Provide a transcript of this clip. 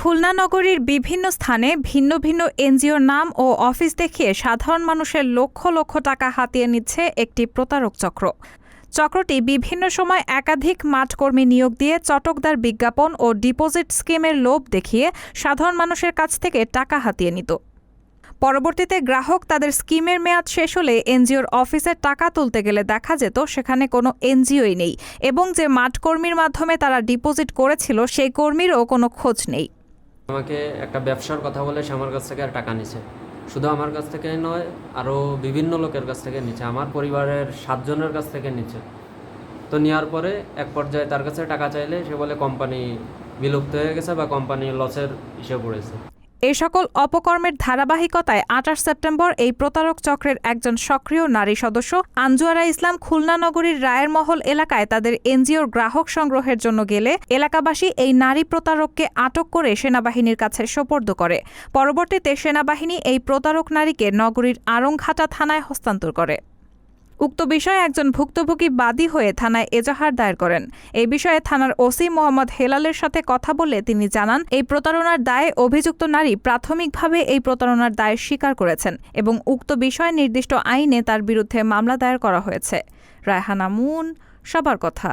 খুলনা নগরীর বিভিন্ন স্থানে ভিন্ন ভিন্ন এনজিওর নাম ও অফিস দেখিয়ে সাধারণ মানুষের লক্ষ লক্ষ টাকা হাতিয়ে নিচ্ছে একটি প্রতারক চক্র। চক্রটি বিভিন্ন সময় একাধিক মাঠকর্মী নিয়োগ দিয়ে চটকদার বিজ্ঞাপন ও ডিপোজিট স্কিমের লোভ দেখিয়ে সাধারণ মানুষের কাছ থেকে টাকা হাতিয়ে নিত। পরবর্তীতে গ্রাহক তাদের স্কিমের মেয়াদ শেষ হলে এনজিওর অফিসে টাকা তুলতে গেলে দেখা যেত সেখানে কোনো এনজিওই নেই এবং যে মাঠকর্মীর মাধ্যমে তারা ডিপোজিট করেছিল সেই কর্মীরও কোনো খোঁজ নেই। আমাকে একটা ব্যবসার কথা বলে সে আমার কাছ থেকে আর টাকা নিছে। শুধু আমার কাছ থেকে নয়, আরও বিভিন্ন লোকের কাছ থেকে নিচ্ছে। আমার পরিবারের 7 জনের কাছ থেকে নিচ্ছে। তো নেওয়ার পরে এক পর্যায়ে তার কাছে টাকা চাইলে সে বলে কোম্পানি বিলুপ্ত হয়ে গেছে বা কোম্পানি লসের হিসেবে পড়েছে। এই সকল অপকর্মের ধারাবাহিকতায় ২৮ সেপ্টেম্বর এই প্রতারক চক্রের একজন সক্রিয় নারী সদস্য আঞ্জুয়ারা ইসলাম খুলনা নগরীর রায়ের মহল এলাকায় তাদের এনজিওর গ্রাহক সংগ্রহের জন্য গেলে এলাকাবাসী এই নারী প্রতারককে আটক করে সেনাবাহিনীর কাছে সোপর্দ করে। পরবর্তীতে সেনাবাহিনী এই প্রতারক নারীকে নগরীর আড়ংঘাটা থানায় হস্তান্তর করে। উক্ত বিষয়ে একজন ভুক্তভোগী বাদী হয়ে থানায় এজাহার দায়ের করেন। এই বিষয়ে থানার ওসি মোহাম্মদ হেলালের সাথে কথা বলে তিনি জানান, এই প্রতারণার দায়ে অভিযুক্ত নারী প্রাথমিকভাবে এই প্রতারণার দায় স্বীকার করেছেন এবং উক্ত বিষয়ে নির্দিষ্ট আইনে তার বিরুদ্ধে মামলা দায়ের করা হয়েছে। রায়হানা মুন, সবার কথা।